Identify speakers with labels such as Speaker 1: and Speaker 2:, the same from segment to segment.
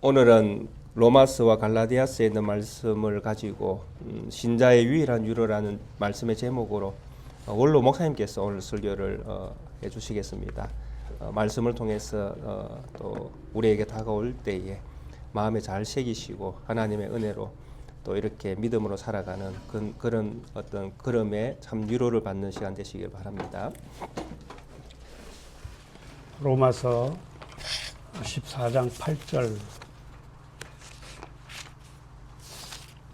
Speaker 1: 오늘은 로마서와 갈라디아서에 있는 말씀을 가지고 신자의 유일한 위로라는 말씀의 제목으로 원로 목사님께서 오늘 설교를 해주시겠습니다. 말씀을 통해서 또 우리에게 다가올 때에 마음에 잘 새기시고 하나님의 은혜로 또 이렇게 믿음으로 살아가는 그런 어떤 걸음에 참 위로를 받는 시간 되시길 바랍니다.
Speaker 2: 로마서 14장 8절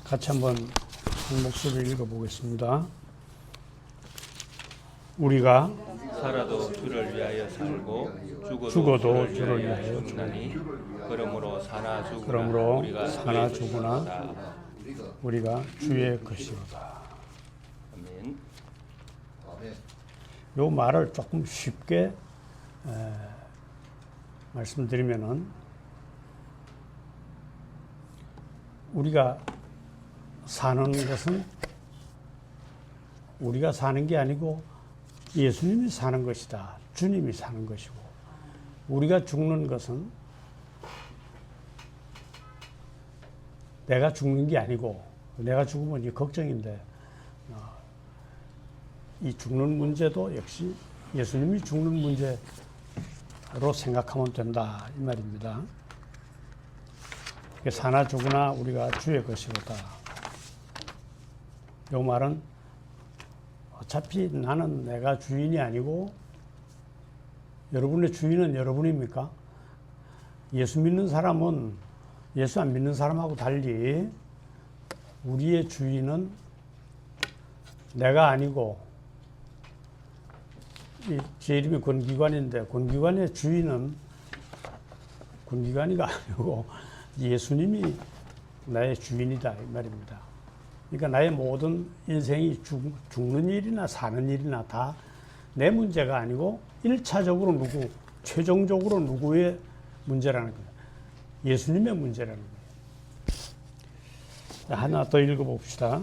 Speaker 2: 같이 한번 한 목소리를 읽어보겠습니다. 우리가
Speaker 1: 살아도 주를 위하여 살고
Speaker 2: 죽어도 주를 위하여
Speaker 1: 죽나니 그러므로 사나
Speaker 2: 죽으나 우리가 주의 것이로다.
Speaker 1: 아멘.
Speaker 2: 요 말을 조금 쉽게 말씀드리면은 우리가 사는 것은 우리가 사는 게 아니고 예수님이 사는 것이다. 주님이 사는 것이고 우리가 죽는 것은 내가 죽는 게 아니고 내가 죽으면 이제 걱정인데 이 죽는 문제도 역시 예수님이 죽는 문제로 생각하면 된다 이 말입니다. 사나 죽으나 우리가 주의 것이로다. 이 말은 어차피 나는 내가 주인이 아니고 여러분의 주인은 여러분입니까? 예수 믿는 사람은 예수 안 믿는 사람하고 달리 우리의 주인은 내가 아니고 제 이름이 권기관인데 권기관의 주인은 권기관이가 아니고 예수님이 나의 주인이다 이 말입니다. 그러니까 나의 모든 인생이 죽는 일이나 사는 일이나 다 내 문제가 아니고 1차적으로 최종적으로 누구의 문제라는 거예요. 예수님의 문제라는 거예요. 하나 더 읽어봅시다.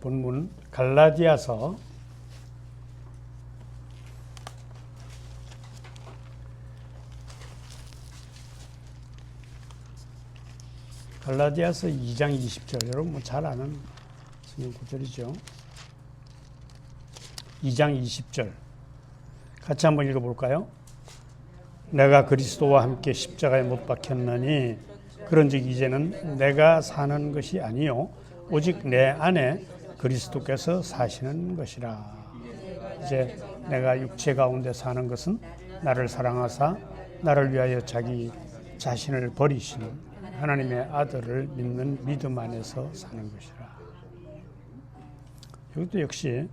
Speaker 2: 본문 갈라디아서 2장 20절. 여러분 잘 아는 성경 구절이죠. 2장 20절. 같이 한번 읽어볼까요? 내가 그리스도와 함께 십자가에 못 박혔나니 그런즉 이제는 내가 사는 것이 아니요 오직 내 안에 그리스도께서 사시는 것이라. 이제 내가 육체 가운데 사는 것은 나를 사랑하사 나를 위하여 자기 자신을 버리신 하나님의 아들을 믿는 믿음 안에서 사는 것이라. 이것도 역시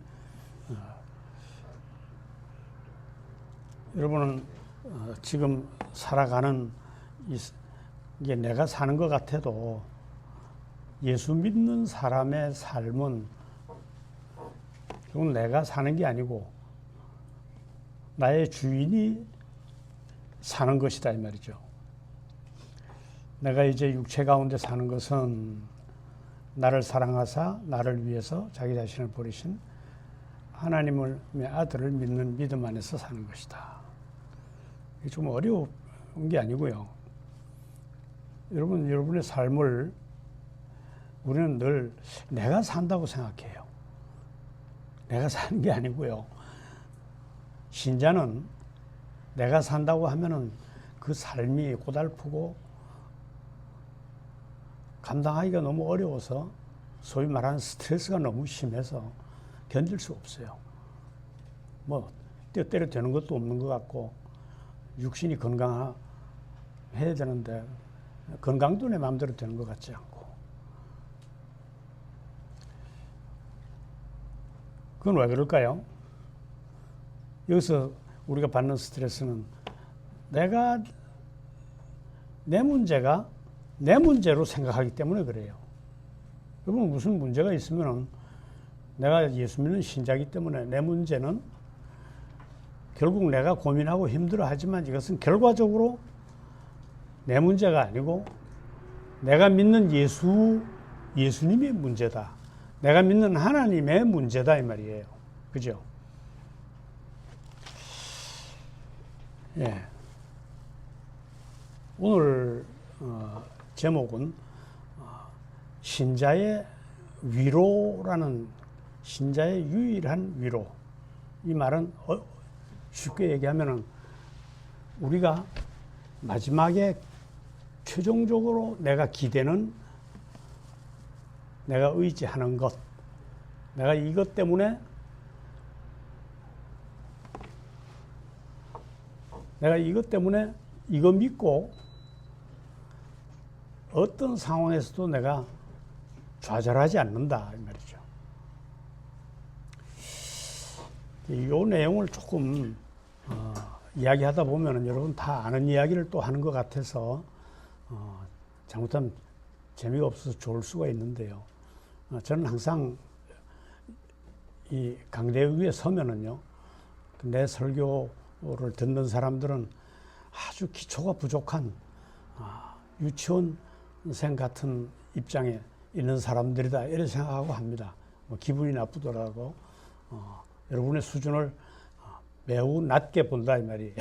Speaker 2: 여러분은 지금 살아가는 이게 내가 사는 것 같아도 예수 믿는 사람의 삶은 그건 내가 사는 게 아니고 나의 주인이 사는 것이다 이 말이죠. 내가 이제 육체 가운데 사는 것은 나를 사랑하사 나를 위해서 자기 자신을 버리신 하나님의 아들을 믿는 믿음 안에서 사는 것이다. 이게 좀 어려운 게 아니고요. 여러분의 삶을 우리는 늘 내가 산다고 생각해요. 내가 사는 게 아니고요. 신자는 내가 산다고 하면은 그 삶이 고달프고 감당하기가 너무 어려워서 소위 말하는 스트레스가 너무 심해서 견딜 수 없어요. 뭐 때려 되는 것도 없는 것 같고 육신이 건강해야 되는데 건강도 내 마음대로 되는 것 같지 않고 그건 왜 그럴까요? 여기서 우리가 받는 스트레스는 내가 내 문제가 내 문제로 생각하기 때문에 그래요. 여러분 무슨 문제가 있으면 내가 예수 믿는 신자이기 때문에 내 문제는 결국 내가 고민하고 힘들어하지만 이것은 결과적으로 내 문제가 아니고 내가 믿는 예수님의 문제다. 내가 믿는 하나님의 문제다 이 말이에요. 그죠? 오늘 제목은 신자의 위로라는, 신자의 유일한 위로. 이 말은 쉽게 얘기하면은 우리가 마지막에 최종적으로 내가 기대는, 내가 의지하는 것, 내가 이것 때문에 이거 믿고 어떤 상황에서도 내가 좌절하지 않는다 이 말이죠. 이 내용을 조금 이야기하다 보면은 여러분 다 아는 이야기를 또 하는 것 같아서 잘못하면 재미가 없어서 좋을 수가 있는데요. 저는 항상 이 강대 위에 서면은요, 내 설교를 듣는 사람들은 아주 기초가 부족한 유치원생 같은 입장에 있는 사람들이다 이렇게 생각하고 합니다. 기분이 나쁘더라도 여러분의 수준을 매우 낮게 본다 이 말이에요.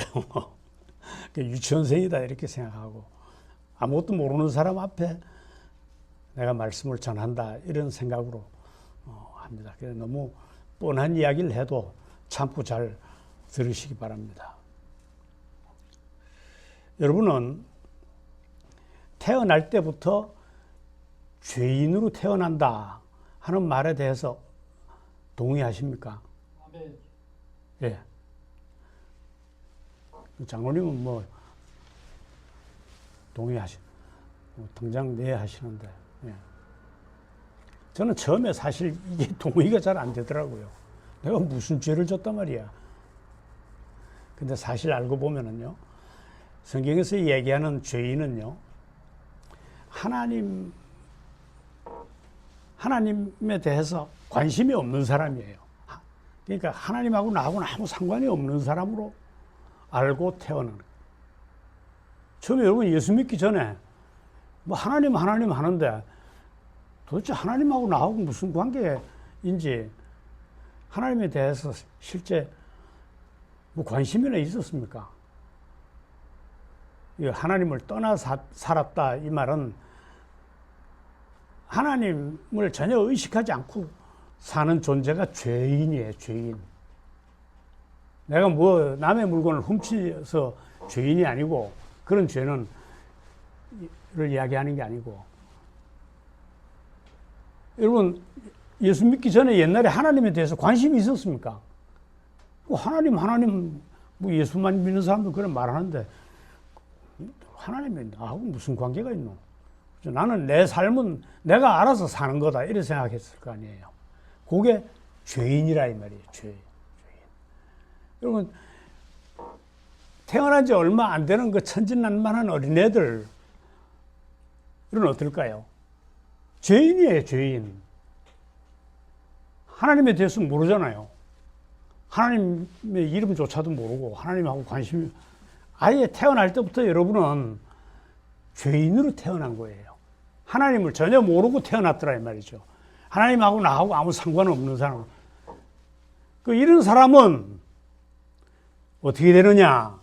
Speaker 2: 유치원생이다 이렇게 생각하고 아무것도 모르는 사람 앞에 내가 말씀을 전한다 이런 생각으로 합니다. 그래서 너무 뻔한 이야기를 해도 참고 잘 들으시기 바랍니다. 여러분은 태어날 때부터 죄인으로 태어난다 하는 말에 대해서 동의하십니까?
Speaker 3: 네.
Speaker 2: 예. 장로님은 뭐 당장 네 하시는데, 예. 저는 처음에 사실 이게 동의가 잘 안 되더라고요. 내가 무슨 죄를 졌단 말이야. 근데 사실 알고 보면은요, 성경에서 얘기하는 죄인은요, 하나님에 대해서 관심이 없는 사람이에요. 그러니까 하나님하고 나하고는 아무 상관이 없는 사람으로 알고 태어나는 거예요. 처음에 여러분 예수 믿기 전에 뭐 하나님 하는데 도대체 하나님하고 나하고 무슨 관계인지, 하나님에 대해서 실제 뭐 관심이나 있었습니까? 하나님을 떠나 살았다 이 말은 하나님을 전혀 의식하지 않고 사는 존재가 죄인이에요. 죄인. 내가 뭐 남의 물건을 훔쳐서 죄인이 아니고, 그런 죄는 를 이야기하는 게 아니고, 여러분 예수 믿기 전에 옛날에 하나님에 대해서 관심이 있었습니까? 하나님 뭐 예수만 믿는 사람도 그런 말하는데 하나님이 나하고 무슨 관계가 있노? 나는 내 삶은 내가 알아서 사는 거다 이렇게 생각했을 거 아니에요. 그게 죄인이라 이 말이에요. 죄인. 여러분 태어난 지 얼마 안 되는 그 천진난만한 어린애들, 이건 어떨까요? 죄인이에요. 죄인. 하나님에 대해서 모르잖아요. 하나님의 이름조차도 모르고 하나님하고 관심이, 아예 태어날 때부터 여러분은 죄인으로 태어난 거예요. 하나님을 전혀 모르고 태어났더라 이 말이죠. 하나님하고 나하고 아무 상관없는 사람. 이런 사람은 어떻게 되느냐?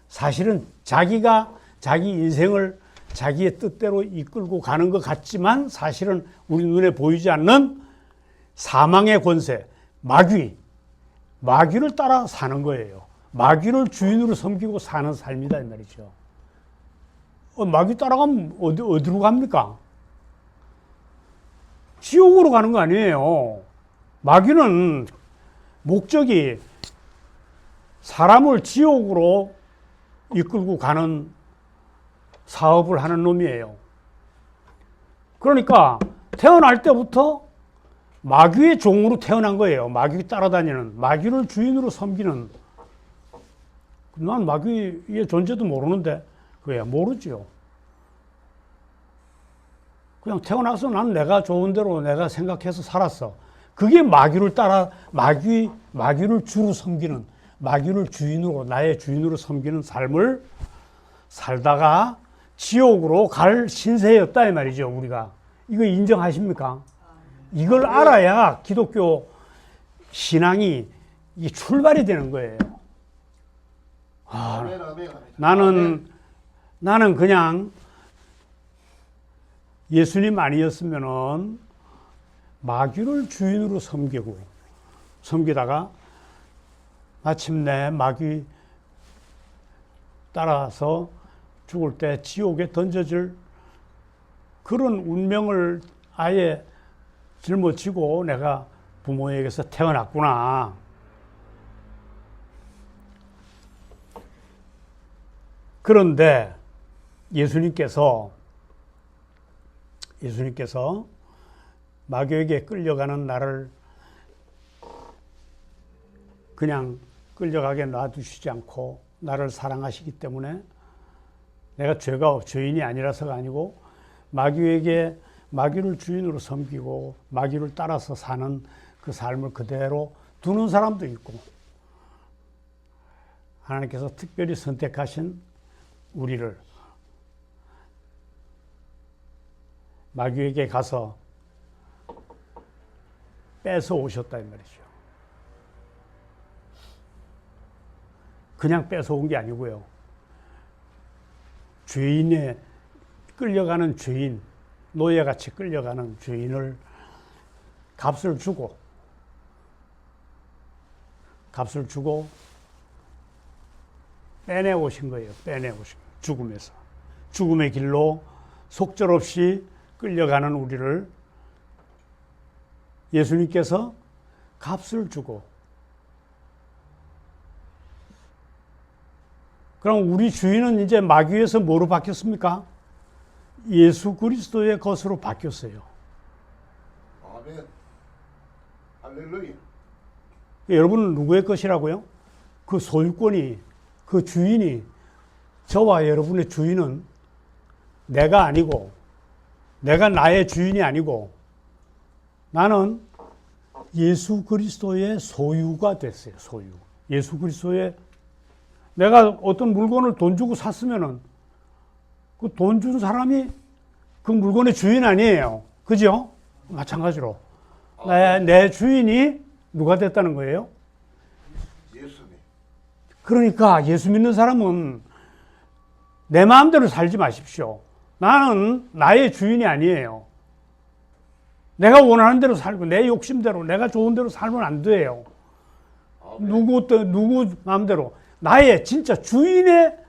Speaker 2: 사실은 자기가 자기 인생을 자기의 뜻대로 이끌고 가는 것 같지만 사실은 우리 눈에 보이지 않는 사망의 권세, 마귀를 따라 사는 거예요. 마귀를 주인으로 섬기고 사는 삶이다 이 말이죠. 마귀 따라가면 어디로 갑니까? 지옥으로 가는 거 아니에요. 마귀는 목적이 사람을 지옥으로 이끌고 가는 사업을 하는 놈이에요. 그러니까 태어날 때부터 마귀의 종으로 태어난 거예요. 마귀 따라다니는, 마귀를 주인으로 섬기는. 난 마귀의 존재도 모르는데, 왜 모르죠. 그냥 태어나서 난 내가 좋은 대로 내가 생각해서 살았어. 그게 마귀를 따라, 마귀를 주로 섬기는, 마귀를 주인으로, 나의 주인으로 섬기는 삶을 살다가 지옥으로 갈 신세였다 이 말이죠. 우리가 이거 인정하십니까? 이걸 알아야 기독교 신앙이 이게 출발이 되는 거예요. 나는 그냥 예수님 아니었으면은 마귀를 주인으로 섬기다가 마침내 마귀 따라서 죽을 때 지옥에 던져질 그런 운명을 아예 짊어지고 내가 부모에게서 태어났구나. 그런데 예수님께서 마귀에게 끌려가는 나를 그냥 끌려가게 놔두시지 않고 나를 사랑하시기 때문에 내가 죄인이 아니라서가 아니고 마귀를 주인으로 섬기고 마귀를 따라서 사는 그 삶을 그대로 두는 사람도 있고, 하나님께서 특별히 선택하신 우리를 마귀에게 가서 뺏어 오셨다 이 말이죠. 그냥 뺏어온 게 아니고요. 죄인에 끌려가는 죄인, 노예같이 끌려가는 죄인을 값을 주고 빼내오신 거예요. 죽음에서. 죽음의 길로 속절없이 끌려가는 우리를 예수님께서 값을 주고, 그럼 우리 주인은 이제 마귀에서 뭐로 바뀌었습니까? 예수 그리스도의 것으로 바뀌었어요.
Speaker 3: 아멘. 할렐루야.
Speaker 2: 여러분은 누구의 것이라고요? 그 소유권이, 그 주인이, 저와 여러분의 주인은 내가 아니고, 내가 나의 주인이 아니고, 나는 예수 그리스도의 소유가 됐어요. 소유. 예수 그리스도의, 내가 어떤 물건을 돈 주고 샀으면은 그 돈 준 사람이 그 물건의 주인 아니에요. 그죠? 마찬가지로 내 주인이 누가 됐다는 거예요?
Speaker 3: 예수님.
Speaker 2: 그러니까 예수 믿는 사람은 내 마음대로 살지 마십시오. 나는 나의 주인이 아니에요. 내가 원하는 대로 살고 내 욕심대로 내가 좋은 대로 살면 안 돼요. 누구 마음대로 나의 진짜 주인의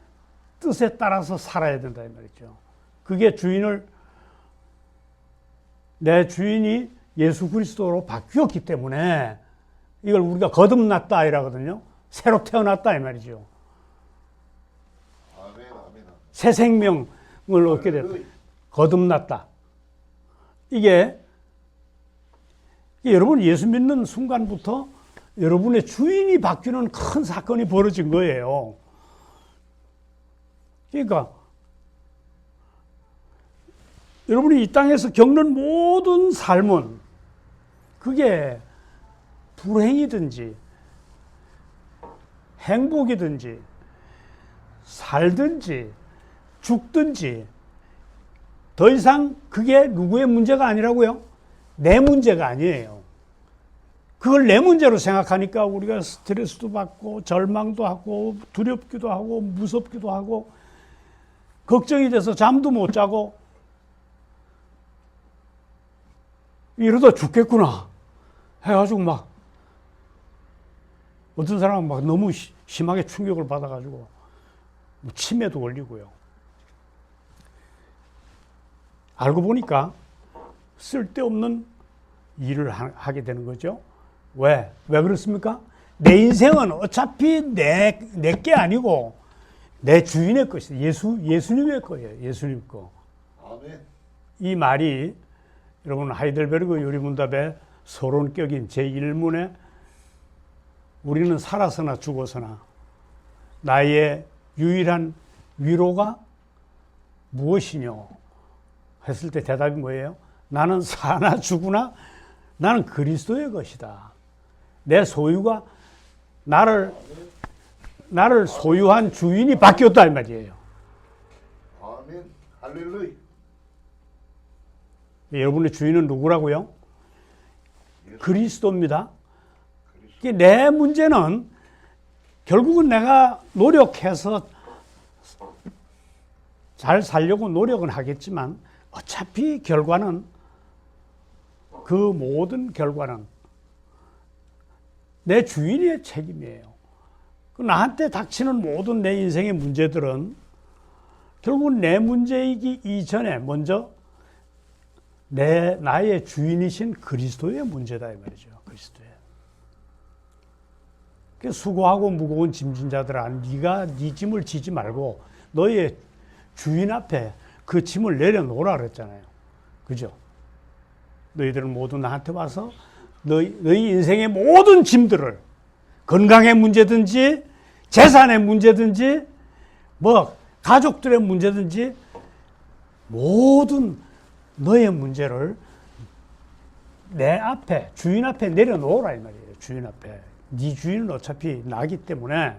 Speaker 2: 뜻에 따라서 살아야 된다 이 말이죠. 그게 내 주인이 예수 그리스도로 바뀌었기 때문에 이걸 우리가 거듭났다 이라거든요. 새로 태어났다 이 말이죠.
Speaker 3: 아멘.
Speaker 2: 새 생명을 얻게 됐다. 거듭났다. 이게 여러분 예수 믿는 순간부터 여러분의 주인이 바뀌는 큰 사건이 벌어진 거예요. 그러니까 여러분이 이 땅에서 겪는 모든 삶은 그게 불행이든지 행복이든지 살든지 죽든지 더 이상 그게 누구의 문제가 아니라고요? 내 문제가 아니에요. 그걸 내 문제로 생각하니까 우리가 스트레스도 받고 절망도 하고 두렵기도 하고 무섭기도 하고 걱정이 돼서 잠도 못 자고 이러다 죽겠구나 해가지고 막 어떤 사람은 막 너무 심하게 충격을 받아가지고 치매도 걸리고요. 알고 보니까 쓸데없는 일을 하게 되는 거죠. 왜 그렇습니까? 내 인생은 어차피 내 게 아니고 내 주인의 것이다. 예수님의 거예요. 예수님 거.
Speaker 3: 아멘.
Speaker 2: 이 말이 여러분 하이델베르그 요리문답의 서론격인 제1문에 우리는 살아서나 죽어서나 나의 유일한 위로가 무엇이뇨? 했을 때 대답이 뭐예요? 나는 사나 죽으나 나는 그리스도의 것이다. 내 소유가 나를 소유한 주인이 바뀌었다 이 말이에요.
Speaker 3: 아멘. 할렐루야.
Speaker 2: 여러분의 주인은 누구라고요? 그리스도입니다. 내 문제는 결국은 내가 노력해서 잘 살려고 노력은 하겠지만 어차피 결과는, 그 모든 결과는 내 주인의 책임이에요. 나한테 닥치는 모든 내 인생의 문제들은 결국 내 문제이기 이전에 먼저 나의 주인이신 그리스도의 문제다 이 말이죠. 그리스도의. 수고하고 무거운 짐진 자들아, 네가 네 짐을 지지 말고 너의 주인 앞에 그 짐을 내려놓으라 그랬잖아요. 그죠? 너희들은 모두 나한테 와서 너희 인생의 모든 짐들을, 건강의 문제든지 재산의 문제든지 뭐 가족들의 문제든지 모든 너의 문제를 내 앞에, 주인 앞에 내려놓으라 이 말이에요. 주인 앞에. 네 주인은 어차피 나기 때문에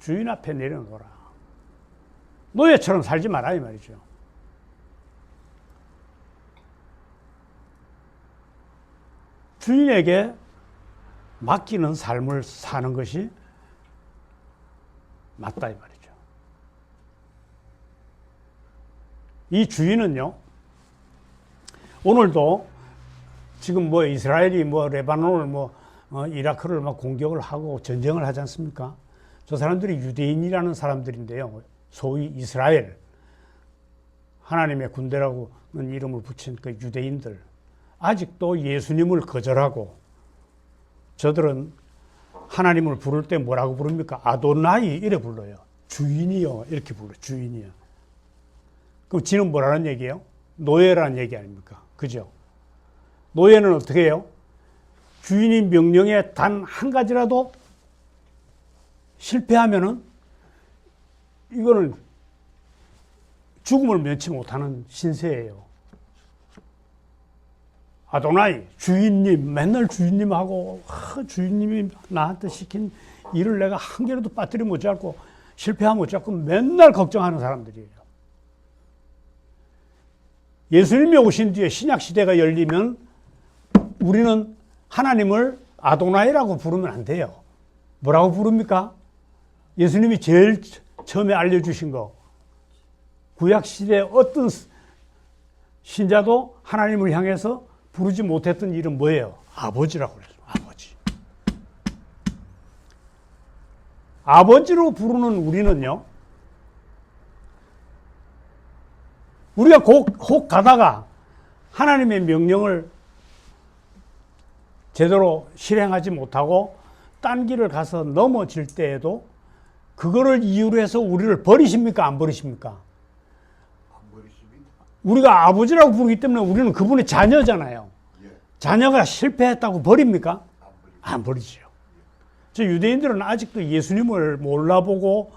Speaker 2: 주인 앞에 내려놓으라. 노예처럼 살지 마라 이 말이죠. 주인에게 맡기는 삶을 사는 것이 맞다 이 말이죠. 이 주인은요, 오늘도 지금 뭐 이스라엘이 뭐 레바논을 뭐 이라크를 막 공격을 하고 전쟁을 하지 않습니까? 저 사람들이 유대인이라는 사람들인데요. 소위 이스라엘, 하나님의 군대라고는 이름을 붙인 그 유대인들, 아직도 예수님을 거절하고, 저들은 하나님을 부를 때 뭐라고 부릅니까? 아도나이 이래 불러요. 주인이요 이렇게 불러요. 주인이요. 그럼 지는 뭐라는 얘기예요? 노예라는 얘기 아닙니까? 그죠? 노예는 어떻게 해요? 주인이 명령에 단 한 가지라도 실패하면은 이거는 죽음을 면치 못하는 신세예요. 아도나이, 주인님, 맨날 주인님하고, 주인님이 나한테 시킨 일을 내가 한 개라도 빠뜨리면 어쩌고, 실패하면 어쩌고 맨날 걱정하는 사람들이에요. 예수님이 오신 뒤에 신약 시대가 열리면 우리는 하나님을 아도나이라고 부르면 안 돼요. 뭐라고 부릅니까? 예수님이 제일 처음에 알려주신 거. 구약 시대 어떤 신자도 하나님을 향해서 부르지 못했던 이름 뭐예요? 아버지라고 그랬어요. 아버지. 아버지로 부르는 우리는요, 우리가 혹 가다가 하나님의 명령을 제대로 실행하지 못하고 딴 길을 가서 넘어질 때에도 그거를 이유로 해서 우리를 버리십니까? 안 버리십니까?
Speaker 3: 안 버리십니다.
Speaker 2: 우리가 아버지라고 부르기 때문에 우리는 그분의 자녀잖아요.
Speaker 3: 예.
Speaker 2: 자녀가 실패했다고 버립니까?
Speaker 3: 안 버리십니다.
Speaker 2: 안 버리죠. 저 유대인들은 아직도 예수님을 몰라보고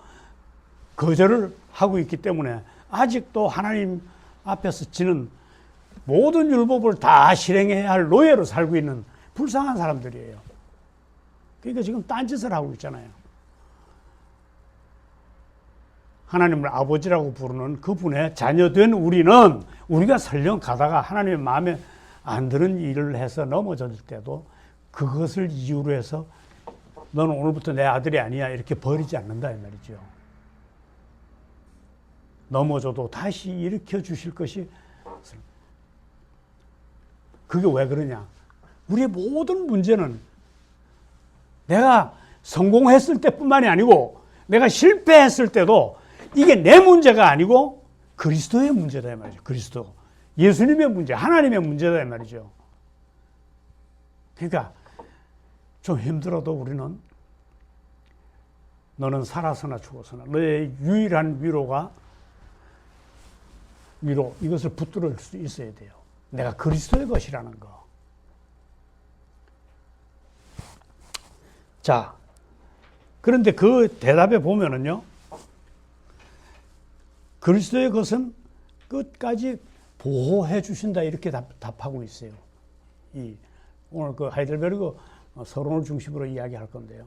Speaker 2: 거절을 하고 있기 때문에 아직도 하나님 앞에서 지는 모든 율법을 다 실행해야 할 노예로 살고 있는 불쌍한 사람들이에요. 그러니까 지금 딴짓을 하고 있잖아요. 하나님을 아버지라고 부르는 그분의 자녀된 우리는, 우리가 설령 가다가 하나님의 마음에 안 드는 일을 해서 넘어졌을 때도 그것을 이유로 해서 너는 오늘부터 내 아들이 아니야 이렇게 버리지 않는다 이 말이죠. 넘어져도 다시 일으켜 주실 것이, 그게 왜 그러냐? 우리의 모든 문제는 내가 성공했을 때뿐만이 아니고 내가 실패했을 때도 이게 내 문제가 아니고 그리스도의 문제다 이 말이죠. 그리스도, 예수님의 문제, 하나님의 문제다 이 말이죠. 그러니까 좀 힘들어도 우리는, 너는 살아서나 죽어서나 너의 유일한 위로, 이것을 붙들을 수 있어야 돼요. 내가 그리스도의 것이라는 거. 자, 그런데 그 대답에 보면은요, 그리스도의 것은 끝까지 보호해 주신다 이렇게 답하고 있어요. 오늘 그 하이델베르그 서론을 중심으로 이야기할 건데요.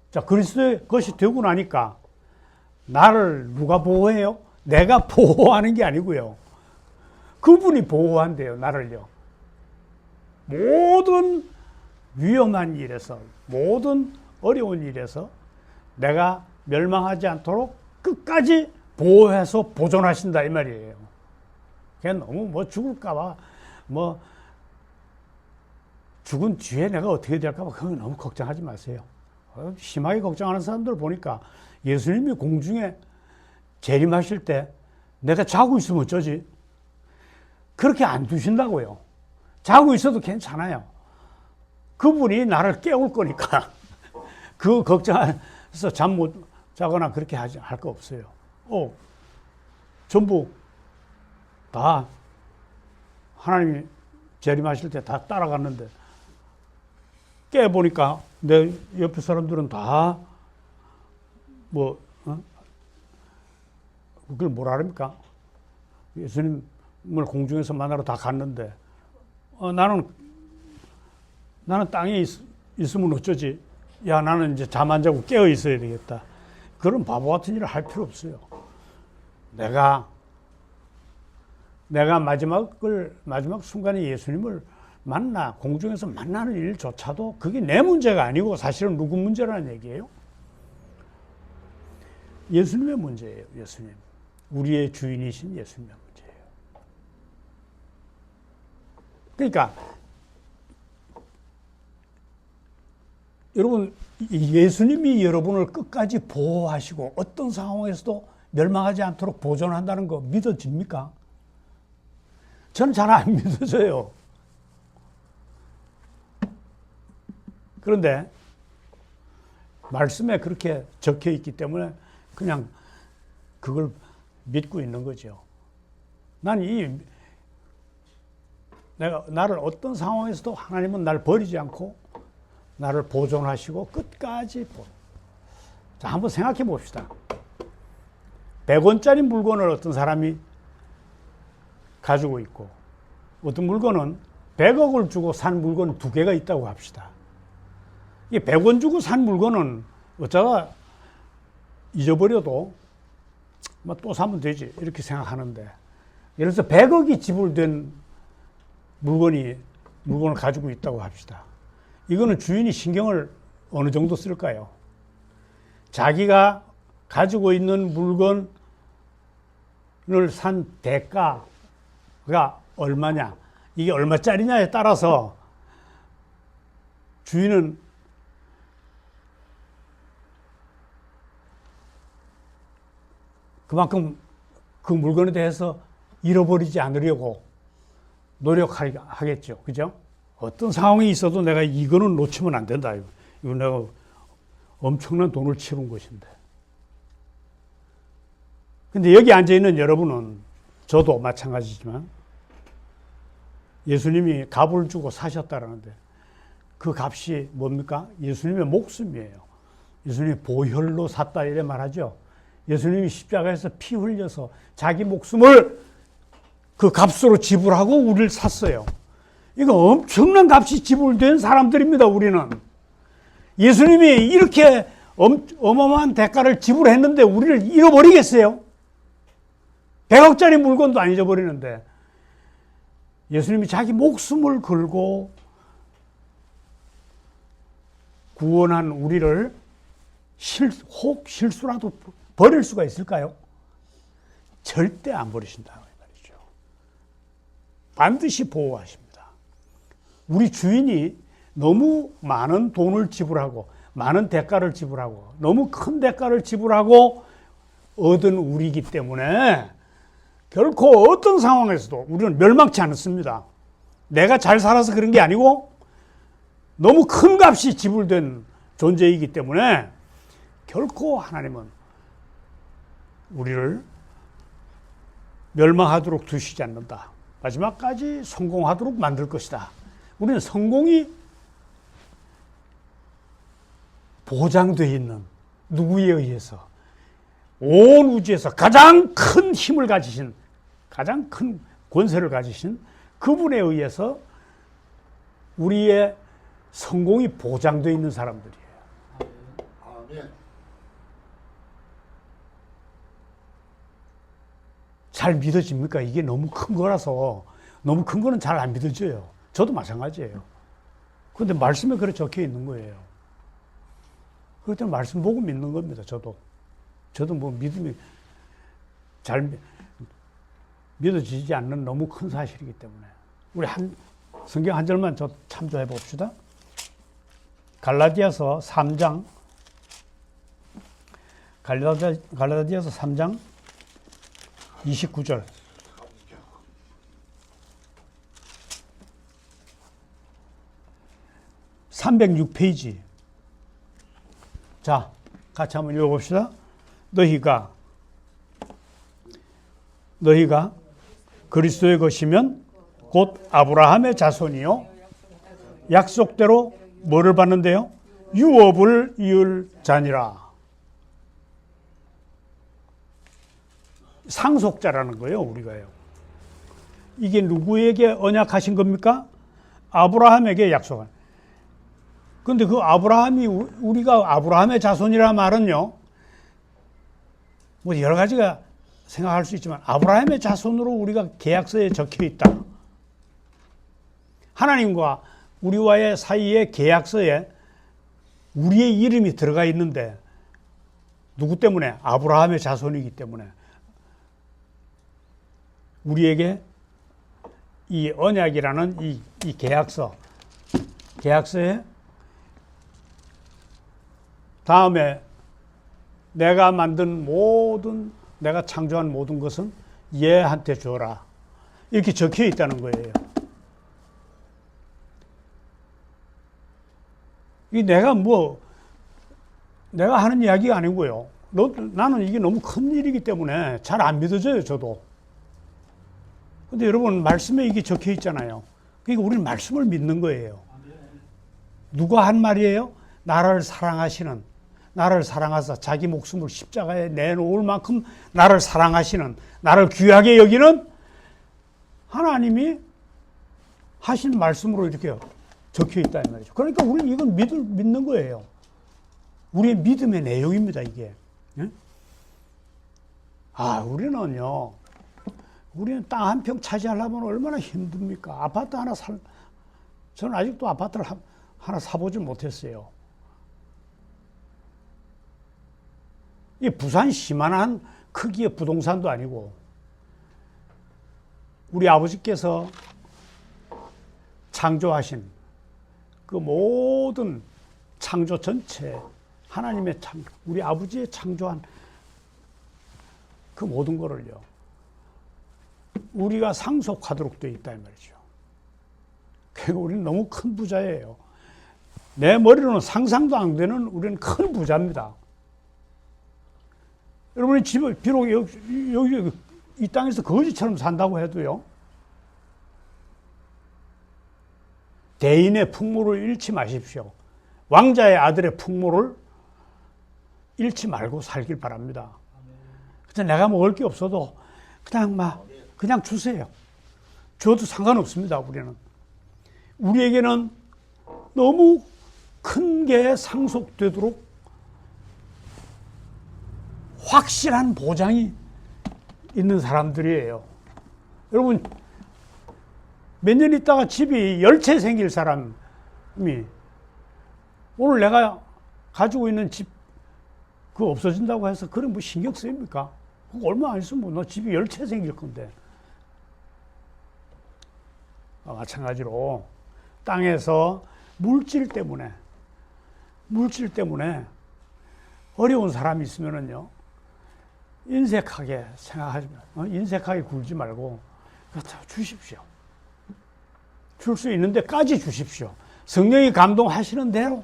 Speaker 2: 자, 그리스도의 것이 되고 나니까 나를 누가 보호해요? 내가 보호하는 게 아니고요. 그분이 보호한대요, 나를요. 모든 위험한 일에서, 모든 어려운 일에서 내가 멸망하지 않도록 끝까지 보호해서 보존하신다 이 말이에요. 그냥 너무 뭐 죽을까봐 뭐 죽은 뒤에 내가 어떻게 될까봐 그거 너무 걱정하지 마세요. 심하게 걱정하는 사람들 보니까 예수님이 공중에 재림하실 때 내가 자고 있으면 어쩌지? 그렇게 안 두신다고요. 자고 있어도 괜찮아요. 그분이 나를 깨울 거니까 그 걱정해서 잠 못 자거나 그렇게 할 거 없어요. 전부 다 하나님이 재림하실 때 다 따라갔는데 깨보니까 내 옆에 사람들은 다 그걸 뭐라 합니까? 예수님을 공중에서 만나러 다 갔는데 나는 땅에 있으면 어쩌지? 야, 나는 이제 잠 안 자고 깨어 있어야 되겠다. 그런 바보 같은 일을 할 필요 없어요. 내가 마지막 순간에 예수님을 공중에서 만나는 일조차도 그게 내 문제가 아니고 사실은 누구 문제라는 얘기예요? 예수님의 문제예요, 예수님. 우리의 주인이신 예수님의 문제예요. 그러니까, 여러분, 예수님이 여러분을 끝까지 보호하시고 어떤 상황에서도 멸망하지 않도록 보존한다는 거 믿어집니까? 저는 잘 안 믿어져요. 그런데 말씀에 그렇게 적혀 있기 때문에 그냥 그걸 믿고 있는 거죠. 나를 어떤 상황에서도 하나님은 날 버리지 않고 나를 보존하시고 끝까지 자, 한번 생각해 봅시다. 100원짜리 물건을 어떤 사람이 가지고 있고 어떤 물건은 100억을 주고 산 물건 2개가 있다고 합시다. 이게 100원 주고 산 물건은 어쩌다 잊어버려도 또 사면 되지 이렇게 생각하는데, 예를 들어서 100억이 지불된 물건을 가지고 있다고 합시다. 이거는 주인이 신경을 어느 정도 쓸까요? 자기가 가지고 있는 물건을 산 대가가 얼마냐, 이게 얼마짜리냐에 따라서 주인은 그만큼 그 물건에 대해서 잃어버리지 않으려고 노력하겠죠. 그죠? 어떤 상황이 있어도 내가 이거는 놓치면 안 된다. 이거 내가 엄청난 돈을 치른 것인데. 근데 여기 앉아있는 여러분은, 저도 마찬가지지만, 예수님이 값을 주고 사셨다라는데, 그 값이 뭡니까? 예수님의 목숨이에요. 예수님이 보혈로 샀다 이래 말하죠. 예수님이 십자가에서 피 흘려서 자기 목숨을 그 값으로 지불하고 우리를 샀어요. 이거 엄청난 값이 지불된 사람들입니다, 우리는. 예수님이 이렇게 어마어마한 대가를 지불했는데 우리를 잃어버리겠어요? 100억짜리 물건도 안 잊어버리는데, 예수님이 자기 목숨을 걸고 구원한 우리를 혹 실수라도 버릴 수가 있을까요? 절대 안 버리신다고 말이죠. 반드시 보호하십니다. 우리 주인이 너무 많은 돈을 지불하고 많은 대가를 지불하고 너무 큰 대가를 지불하고 얻은 우리이기 때문에 결코 어떤 상황에서도 우리는 멸망치 않습니다. 내가 잘 살아서 그런 게 아니고 너무 큰 값이 지불된 존재이기 때문에 결코 하나님은 우리를 멸망하도록 두시지 않는다. 마지막까지 성공하도록 만들 것이다. 우리는 성공이 보장되어 있는 누구에 의해서? 온 우주에서 가장 큰 힘을 가지신, 가장 큰 권세를 가지신 그분에 의해서 우리의 성공이 보장되어 있는 사람들이에요.
Speaker 3: 아멘.
Speaker 2: 잘 믿어집니까? 이게 너무 큰 거라서. 너무 큰 거는 잘 안 믿어져요. 저도 마찬가지예요. 그런데 말씀에 그렇게 적혀 있는 거예요. 그럴 때는 말씀 보고 믿는 겁니다. 저도 뭐 믿음이 잘 믿어지지 않는 너무 큰 사실이기 때문에 우리 성경 한 절만 저 참조해 봅시다. 갈라디아서 3장 갈라디아서 3장 29절. 306페이지. 자, 같이 한번 읽어봅시다. 너희가 그리스도의 것이면 곧 아브라함의 자손이요 약속대로 뭐를 받는데요? 유업을 이을 자니라. 상속자라는 거예요, 우리가요. 이게 누구에게 언약하신 겁니까? 아브라함에게 약속한. 근데 그 아브라함이, 우리가 아브라함의 자손이라 말은요, 뭐 여러 가지가 생각할 수 있지만, 아브라함의 자손으로 우리가 계약서에 적혀 있다. 하나님과 우리와의 사이의 계약서에 우리의 이름이 들어가 있는데, 누구 때문에? 아브라함의 자손이기 때문에. 우리에게 이 언약이라는 이 계약서에 다음에 내가 창조한 모든 것은 얘한테 줘라. 이렇게 적혀 있다는 거예요. 이 내가 하는 이야기가 아니고요. 나는 이게 너무 큰 일이기 때문에 잘 안 믿어져요, 저도. 근데 여러분, 말씀에 이게 적혀 있잖아요. 그러니까 우리는 말씀을 믿는 거예요. 누가 한 말이에요? 나를 사랑하사 자기 목숨을 십자가에 내놓을 만큼 나를 사랑하시는, 나를 귀하게 여기는 하나님이 하신 말씀으로 이렇게 적혀 있다 이 말이죠. 그러니까 우리는 이건 믿는 거예요. 우리의 믿음의 내용입니다, 이게. 우리는 땅 한 평 차지하려면 얼마나 힘듭니까? 아파트 하나 저는 아직도 아파트를 하나 사보질 못했어요. 이 부산시만한 크기의 부동산도 아니고, 우리 아버지께서 창조하신 그 모든 창조 전체, 하나님의 우리 아버지의 창조한 그 모든 거를요, 우리가 상속하도록 되어 있다 이 말이죠. 그리고 우리는 너무 큰 부자예요. 내 머리로는 상상도 안 되는 우리는 큰 부자입니다. 여러분이 집을 비록 여기 이 땅에서 거지처럼 산다고 해도요, 대인의 풍모를 잃지 마십시오. 왕자의 아들의 풍모를 잃지 말고 살길 바랍니다. 그래서 내가 먹을 게 없어도 그냥 주세요. 줘도 상관없습니다, 우리는. 우리에게는 너무 큰 게 상속되도록 확실한 보장이 있는 사람들이에요. 여러분, 몇 년 있다가 집이 10채 생길 사람이 오늘 내가 가지고 있는 집 그거 없어진다고 해서 그런 뭐 신경 쓰입니까? 그거 얼마 안 있으면 너 집이 10채 생길 건데. 마찬가지로 땅에서 물질 때문에 어려운 사람이 있으면은요, 인색하게 생각하지 말고, 인색하게 굴지 말고 주십시오. 줄 수 있는 데까지 주십시오. 성령이 감동하시는 대로.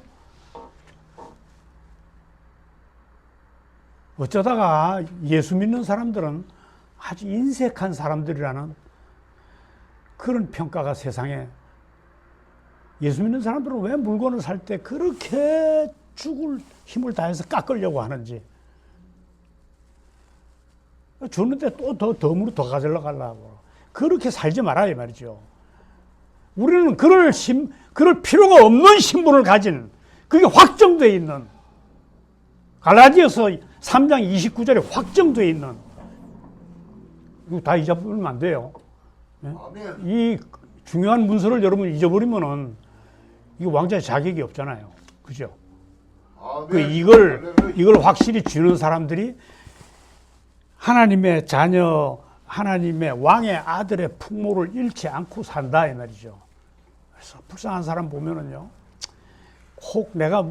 Speaker 2: 어쩌다가 예수 믿는 사람들은 아주 인색한 사람들이라는 그런 평가가 세상에, 예수 믿는 사람들은 왜 물건을 살 때 그렇게 죽을 힘을 다해서 깎으려고 하는지, 줬는데 또 덤으로 더 가지려고 하려고 그렇게 살지 말아야 이 말이죠. 우리는 그럴 필요가 없는 신분을 가진, 그게 확정되어 있는, 갈라디아서 3장 29절에 확정되어 있는, 이거 다 잊어버리면 안 돼요. 네? 이 중요한 문서를 여러분 잊어버리면은 이거 왕자의 자격이 없잖아요. 그죠? 이걸 확실히 주는 사람들이 하나님의 자녀, 하나님의 왕의 아들의 풍모를 잃지 않고 산다 이 말이죠. 그래서 불쌍한 사람 보면은요, 혹 내가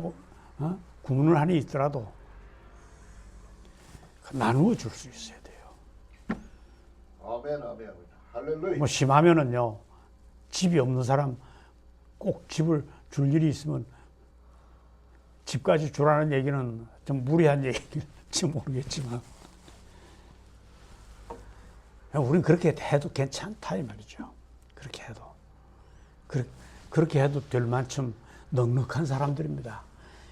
Speaker 2: 구문을 하니 있더라도 나누어 줄 수 있어야 돼요.
Speaker 3: 아멘, 아멘. 할렐루야.
Speaker 2: 뭐 심하면은요, 집이 없는 사람 꼭 집을 줄 일이 있으면 집까지 주라는 얘기는 좀 무리한 얘기인지 모르겠지만, 우린 그렇게 해도 괜찮다 이 말이죠. 그렇게 해도. 그렇게 해도 될 만큼 넉넉한 사람들입니다.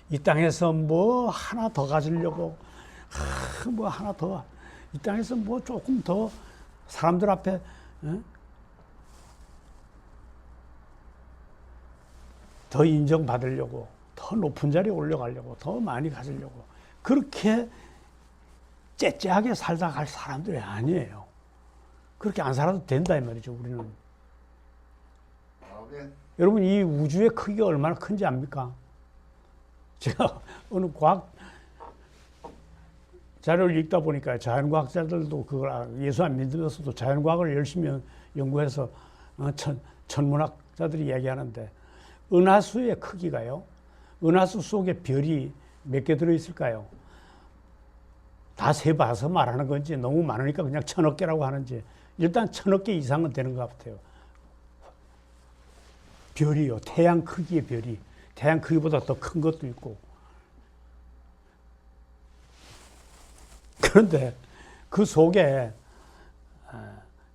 Speaker 2: 이 땅에서 뭐 하나 더 가지려고, 뭐 하나 더, 이 땅에서 뭐 조금 더 사람들 앞에 더 인정받으려고, 더 높은 자리에 올라가려고, 더 많이 가지려고 그렇게 째째하게 살다 갈 사람들이 아니에요. 그렇게 안 살아도 된다 이 말이죠. 우리는.
Speaker 3: 아멘.
Speaker 2: 여러분, 이 우주의 크기가 얼마나 큰지 압니까? 제가 어느 과학 자료를 읽다 보니까 자연과학자들도 그걸 예수 안 믿으면서도 자연과학을 열심히 연구해서 천문학자들이 얘기하는데, 은하수의 크기가요, 은하수 속에 별이 몇 개 들어있을까요? 다 세봐서 말하는 건지 너무 많으니까 그냥 1000억 개라고 하는지, 일단 1000억 개 이상은 되는 것 같아요. 별이요, 태양 크기의 별이, 태양 크기보다 더 큰 것도 있고. 그런데 그 속에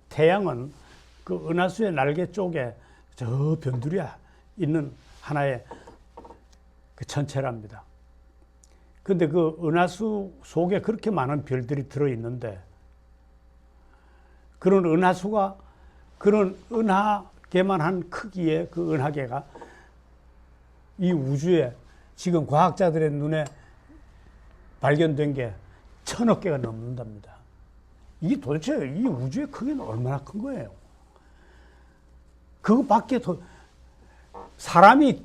Speaker 2: 태양은 그 은하수의 날개 쪽에 저 변두리 있는 하나의 그 전체랍니다. 근데 그 은하수 속에 그렇게 많은 별들이 들어있는데, 그런 은하수가, 그런 은하계만 한 크기의 그 은하계가 이 우주에 지금 과학자들의 눈에 발견된 게 1000억 개가 넘는답니다. 이게 도대체 이 우주의 크기는 얼마나 큰 거예요? 그거 밖에 더 사람이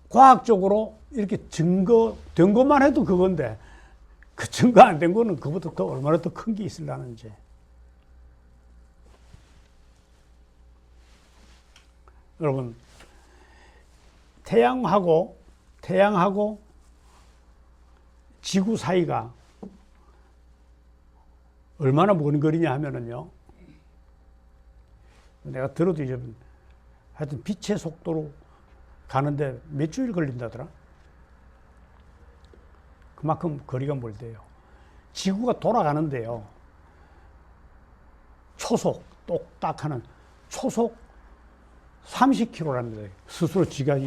Speaker 2: 과학적으로 이렇게 증거된 것만 해도 그건데, 그 증거 안 된 거는 그보다 더 얼마나 더 큰 게 있으려는지. 여러분, 태양하고 지구 사이가 얼마나 먼 거리냐 하면은요, 내가 들어도 이제 하여튼 빛의 속도로 가는데 몇 주일 걸린다더라. 그만큼 거리가 멀대요. 지구가 돌아가는데요, 초속 똑딱 하는 초속 30km랍니다. 스스로 지가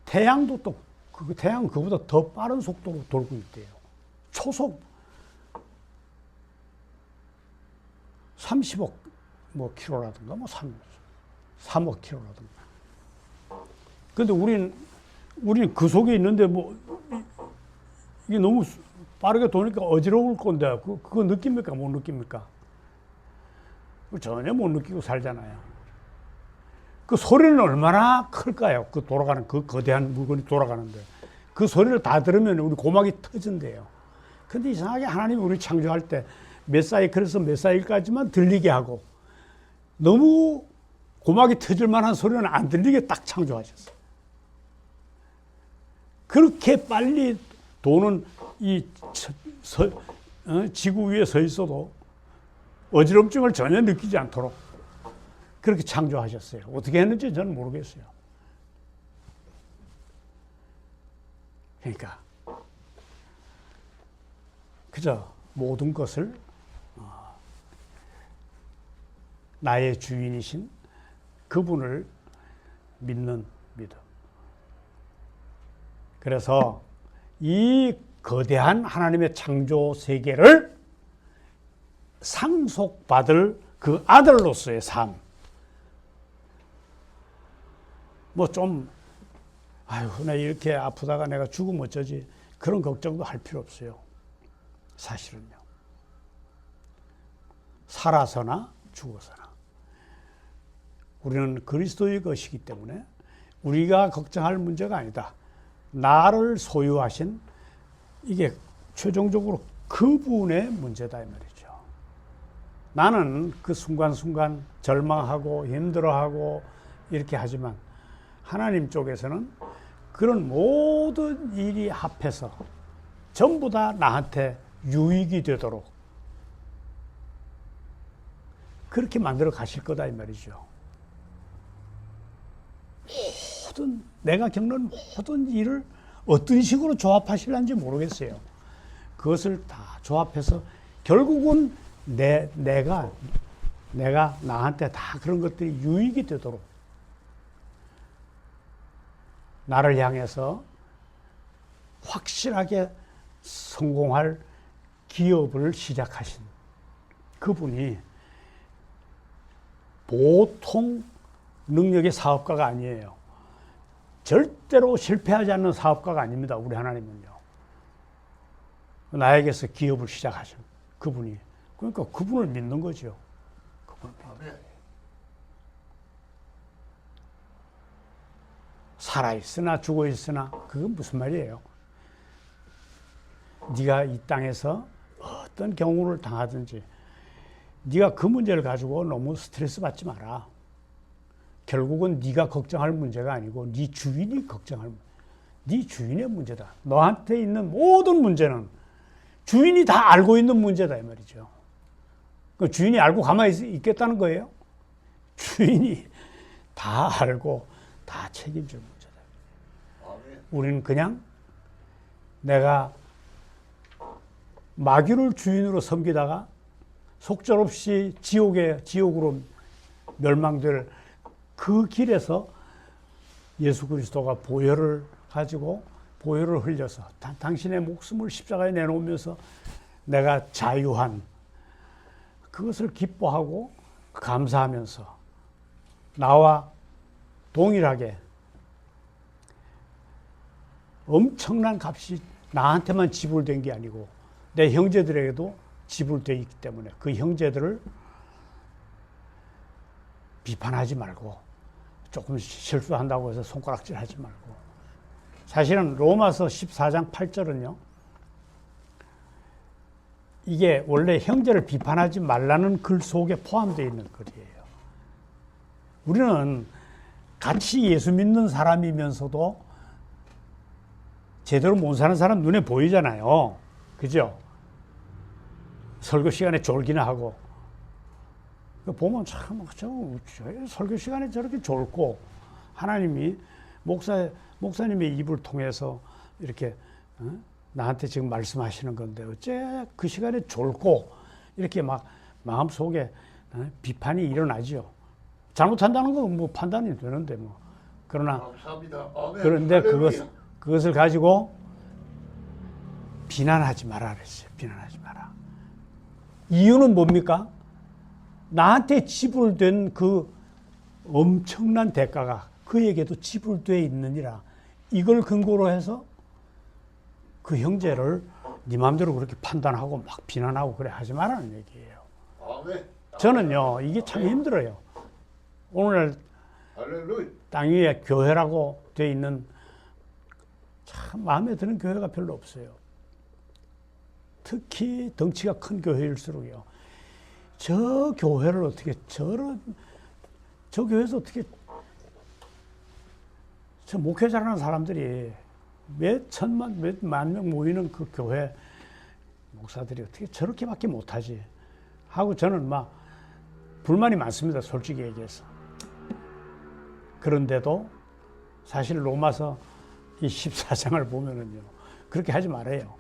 Speaker 2: 태양도 또 태양 그보다 더 빠른 속도로 돌고 있대요. 초속 30억 뭐 킬로라든가 뭐 3억 킬로라든가. 근데 우리는 그 속에 있는데 뭐 이게 너무 빠르게 도니까 어지러울 건데, 그거 느낍니까? 못 느낍니까? 전혀 못 느끼고 살잖아요. 그 소리는 얼마나 클까요? 그 돌아가는, 그 거대한 물건이 돌아가는데 그 소리를 다 들으면 우리 고막이 터진대요. 근데 이상하게 하나님이 우리 창조할 때 몇 사이클에서 몇 사이클까지만 들리게 하고, 너무 고막이 터질 만한 소리는 안 들리게 딱 창조하셨어요. 그렇게 빨리 도는 이 지구 위에 서 있어도 어지럼증을 전혀 느끼지 않도록 그렇게 창조하셨어요. 어떻게 했는지 저는 모르겠어요. 그러니까 그저 모든 것을 나의 주인이신 그분을 믿는 믿음. 그래서 이 거대한 하나님의 창조 세계를 상속받을 그 아들로서의 삶. 뭐 좀, 아유, 나 이렇게 아프다가 내가 죽으면 어쩌지. 그런 걱정도 할 필요 없어요. 사실은요. 살아서나 죽어서나. 우리는 그리스도의 것이기 때문에 우리가 걱정할 문제가 아니다. 나를 소유하신, 이게 최종적으로 그분의 문제다 이 말이죠. 나는 그 순간순간 절망하고 힘들어하고 이렇게 하지만 하나님 쪽에서는 그런 모든 일이 합해서 전부 다 나한테 유익이 되도록 그렇게 만들어 가실 거다 이 말이죠. 모든 내가 겪는 모든 일을 어떤 식으로 조합하실는지 모르겠어요. 그것을 다 조합해서 결국은 내가 나한테 다 그런 것들이 유익이 되도록 나를 향해서 확실하게 성공할 기업을 시작하신 그분이 보통 능력의 사업가가 아니에요. 절대로 실패하지 않는 사업가가 아닙니다. 우리 하나님은요. 나에게서 기업을 시작하신 그분이. 그러니까 그분을 믿는 거죠. 그분을 믿는 거예요. 살아있으나 죽어있으나 그건 무슨 말이에요? 네가 이 땅에서 어떤 경우를 당하든지 네가 그 문제를 가지고 너무 스트레스 받지 마라. 결국은 네가 걱정할 문제가 아니고 네 주인이 걱정할 네 주인의 문제다. 너한테 있는 모든 문제는 주인이 다 알고 있는 문제다 이 말이죠. 그 주인이 알고 가만히 있겠다는 거예요? 주인이 다 알고 다 책임질 문제다. 우리는 그냥 내가 마귀를 주인으로 섬기다가 속절없이 지옥으로 멸망될 그 길에서 예수 그리스도가 보혈을 가지고 보혈을 흘려서 당신의 목숨을 십자가에 내놓으면서 내가 자유한 그것을 기뻐하고 감사하면서 나와 동일하게 엄청난 값이 나한테만 지불된 게 아니고 내 형제들에게도 지불되어 있기 때문에 그 형제들을 비판하지 말고 조금 실수한다고 해서 손가락질 하지 말고 사실은 로마서 14장 8절은요 이게 원래 형제를 비판하지 말라는 글 속에 포함되어 있는 글이에요. 우리는 같이 예수 믿는 사람이면서도 제대로 못 사는 사람 눈에 보이잖아요. 그죠? 설교 시간에 졸기나 하고 보면 참 설교 시간에 저렇게 졸고 하나님이 목사님의 입을 통해서 이렇게 나한테 지금 말씀하시는 건데 어째 그 시간에 졸고 이렇게 막 마음속에 비판이 일어나죠. 잘못한다는 건 뭐 판단이 되는데 뭐 그러나 그런데 그것을 가지고 비난하지 마라 그랬어요. 비난하지 마라. 이유는 뭡니까? 나한테 지불된 그 엄청난 대가가 그에게도 지불되어 있느니라. 이걸 근거로 해서 그 형제를 네 마음대로 그렇게 판단하고 막 비난하고 그래 하지 말라는 얘기예요. 저는요 이게 참 힘들어요. 오늘 땅 위에 교회라고 되어 있는 참 마음에 드는 교회가 별로 없어요. 특히 덩치가 큰 교회일수록요. 저 교회를 어떻게 저 교회에서 어떻게 저 목회자라는 사람들이 몇 만 명 모이는 그 교회 목사들이 어떻게 저렇게밖에 못하지 하고 저는 막 불만이 많습니다. 솔직히 얘기해서. 그런데도 사실 로마서 이 14장을 보면은요 그렇게 하지 말아요.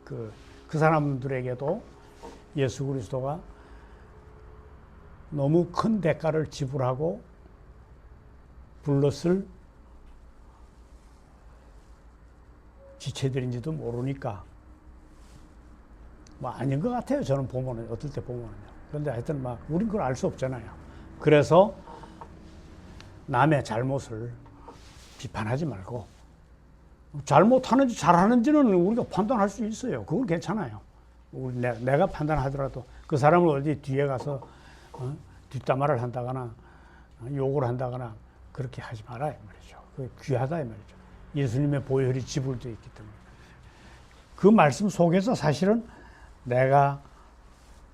Speaker 2: 그 사람들에게도 예수 그리스도가 너무 큰 대가를 지불하고 불렀을 지체들인지도 모르니까 뭐 아닌 것 같아요. 저는 보면은 어떨 때 보면은요. 그런데 하여튼 막 우린 그걸 알 수 없잖아요. 그래서 남의 잘못을 비판하지 말고 잘못하는지 잘하는지는 우리가 판단할 수 있어요. 그건 괜찮아요. 내가 판단하더라도 그 사람을 어디 뒤에 가서 뒷담화를 한다거나 욕을 한다거나 그렇게 하지 마라 이 말이죠. 그게 귀하다 이 말이죠. 예수님의 보혈이 지불되어 있기 때문에. 그 말씀 속에서 사실은 내가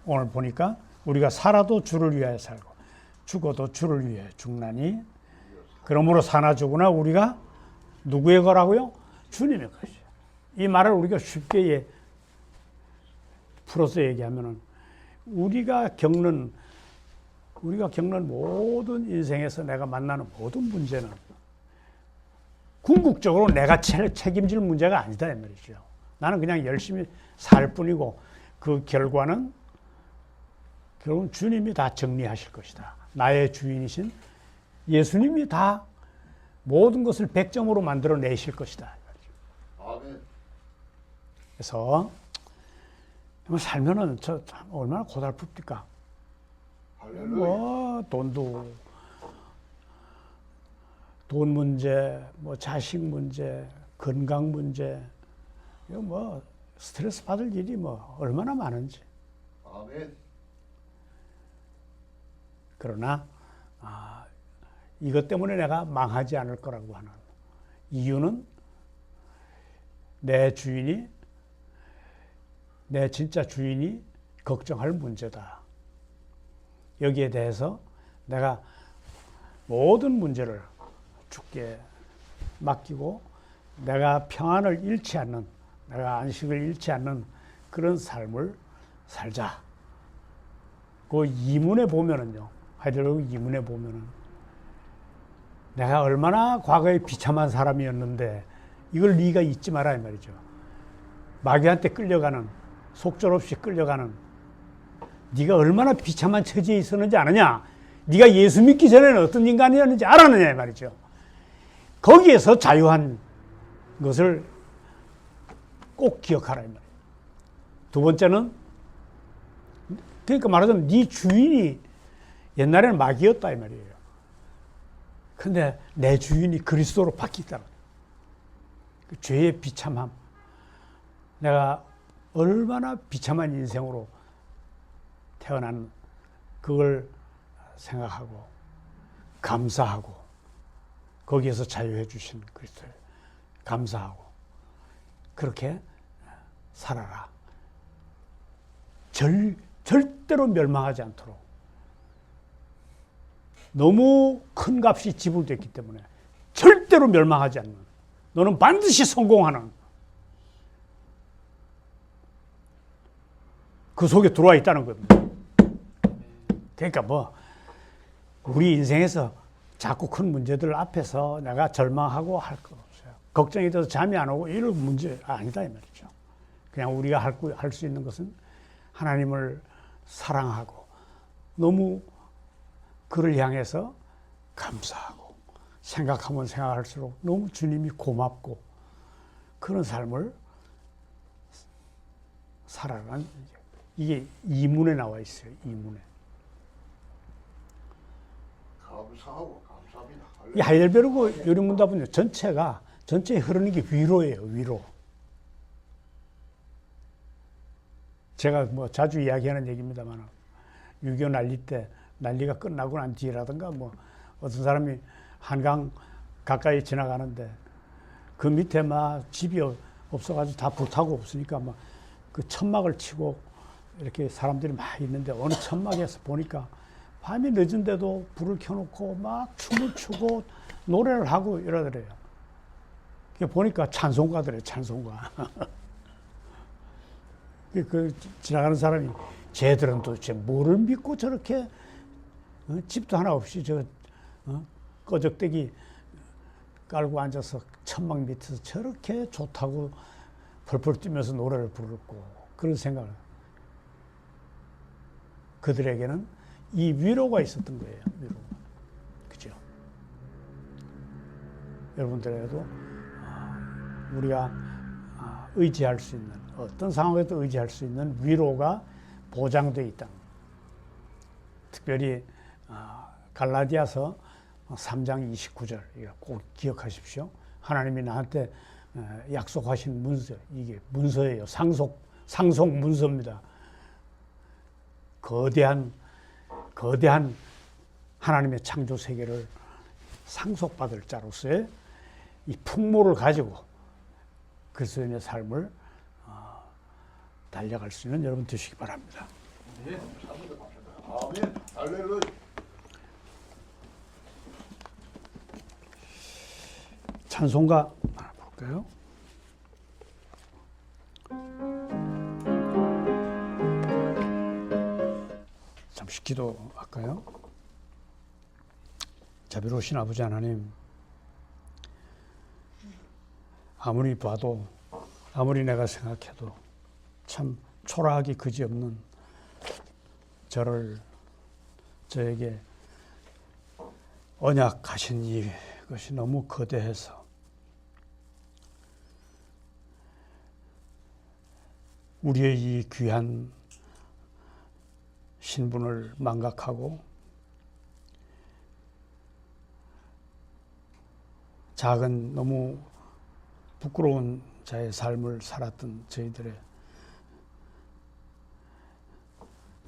Speaker 2: 오늘 보니까 우리가 살아도 주를 위하여 살고 죽어도 주를 위하여 죽나니 그러므로 사나 죽으나 우리가 누구의 거라고요? 주님의 것이에요. 이 말을 우리가 쉽게 풀어서 얘기하면은 우리가 겪는 모든 인생에서 내가 만나는 모든 문제는 궁극적으로 내가 책임질 문제가 아니다 이 말이죠. 나는 그냥 열심히 살 뿐이고 그 결과는 결국은 주님이 다 정리하실 것이다. 나의 주인이신 예수님이 다 모든 것을 100점으로 만들어 내실 것이다.
Speaker 3: 아멘.
Speaker 2: 그래서 살면은 저 얼마나 고달픕니까?
Speaker 3: 할렐루야.
Speaker 2: 뭐 돈 문제, 뭐 자식 문제, 건강 문제, 이거 뭐 스트레스 받을 일이 뭐 얼마나 많은지.
Speaker 3: 아멘.
Speaker 2: 그러나 이것 때문에 내가 망하지 않을 거라고 하는 이유는 내 진짜 주인이 걱정할 문제다. 여기에 대해서 내가 모든 문제를 주께 맡기고 내가 평안을 잃지 않는, 내가 안식을 잃지 않는 그런 삶을 살자. 그 이문에 보면은요, 하이델베르크 이문에 보면은 내가 얼마나 과거에 비참한 사람이었는데 이걸 네가 잊지 마라 이 말이죠. 마귀한테 끌려가는, 속절없이 끌려가는 네가 얼마나 비참한 처지에 있었는지 아느냐? 네가 예수 믿기 전에는 어떤 인간이었는지 알았느냐 이 말이죠. 거기에서 자유한 것을 꼭 기억하라 이 말이에요. 두 번째는 그러니까 말하자면 네 주인이 옛날에는 마귀였다 이 말이에요. 근데 내 주인이 그리스도로 바뀌었다는 거예요. 그 죄의 비참함, 내가 얼마나 비참한 인생으로 태어난 그걸 생각하고 감사하고 거기에서 자유해 주신 그리스도에 감사하고 그렇게 살아라. 절대로 멸망하지 않도록. 너무 큰 값이 지불됐기 때문에 절대로 멸망하지 않는, 너는 반드시 성공하는 그 속에 들어와 있다는 겁니다. 그러니까 뭐 우리 인생에서 자꾸 큰 문제들 앞에서 내가 절망하고 할 거 없어요. 걱정이 돼서 잠이 안 오고 이런 문제 아니다 이 말이죠. 그냥 우리가 할 수 있는 것은 하나님을 사랑하고 너무 그를 향해서 감사하고 생각하면 생각할수록 너무 주님이 고맙고 그런 삶을 살아가는, 이게 이문에 나와 있어요. 이문에.
Speaker 3: 감사하고 감사합니다.
Speaker 2: 이 하이델베르크 요리문답은 전체에 흐르는 게 위로예요. 위로. 제가 뭐 자주 이야기하는 얘기입니다만 6.25 난리 때 난리가 끝나고 난 뒤라든가 뭐 어떤 사람이 한강 가까이 지나가는데 그 밑에 막 집이 없어가지고 다 불타고 없으니까 막 그 천막을 치고 이렇게 사람들이 막 있는데 어느 천막에서 보니까 밤이 늦은데도 불을 켜놓고 막 춤을 추고 노래를 하고 이러더래요. 보니까 찬송가더래요. 찬송가. 그 지나가는 사람이 쟤들은 도대체 뭐를 믿고 저렇게 집도 하나 없이 꺼적대기 깔고 앉아서 천막 밑에서 저렇게 좋다고 펄펄 뛰면서 노래를 부르고 그런 생각을. 그들에게는 이 위로가 있었던 거예요. 위로가. 그죠? 여러분들에게도 우리가 의지할 수 있는, 어떤 상황에도 의지할 수 있는 위로가 보장되어 있다. 특별히 갈라디아서 3장 29절 이거 꼭 기억하십시오. 하나님이 나한테 약속하신 문서, 이게 문서예요. 상속 문서입니다. 거대한 하나님의 창조 세계를 상속받을 자로서의 이 풍모를 가지고 그리스도인의 삶을 달려갈 수 있는 여러분 되시기 바랍니다.
Speaker 3: 아멘. 할렐루야.
Speaker 2: 찬송가 하나 볼까요? 잠시 기도할까요? 자비로우신 아버지 하나님, 아무리 봐도 아무리 내가 생각해도 참 초라하기 그지없는 저에게 언약하신 이것이 너무 거대해서 우리의 이 귀한 신분을 망각하고 작은 너무 부끄러운 자의 삶을 살았던 저희들의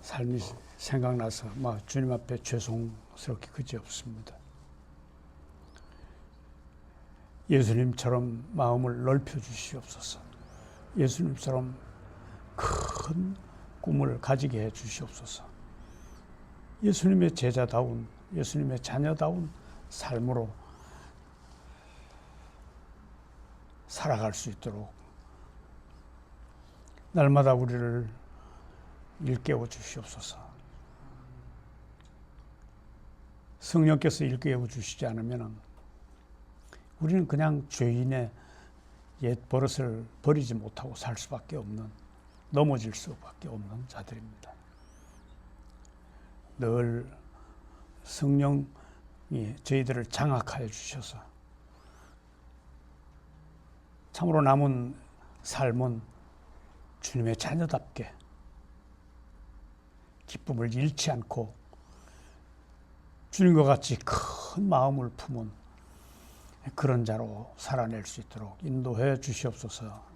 Speaker 2: 삶이 생각나서 막 주님 앞에 죄송스럽게 그지없습니다. 예수님처럼 마음을 넓혀 주시옵소서. 예수님처럼 큰 꿈을 가지게 해 주시옵소서. 예수님의 제자다운, 예수님의 자녀다운 삶으로 살아갈 수 있도록 날마다 우리를 일깨워 주시옵소서. 성령께서 일깨워 주시지 않으면 우리는 그냥 죄인의 옛 버릇을 버리지 못하고 살 수밖에 없는, 넘어질 수밖에 없는 자들입니다. 늘 성령이 저희들을 장악하여 주셔서 참으로 남은 삶은 주님의 자녀답게 기쁨을 잃지 않고 주님과 같이 큰 마음을 품은 그런 자로 살아낼 수 있도록 인도해 주시옵소서.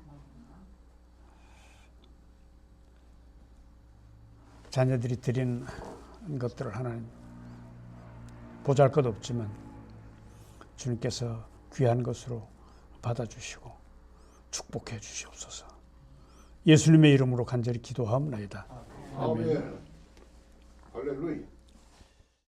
Speaker 2: 자녀들이 드린 것들을 하나님 보잘것없지만 주님께서 귀한 것으로 받아주시고 축복해 주시옵소서. 예수님의 이름으로 간절히 기도하옵나이다.
Speaker 3: 아멘. 할렐루야.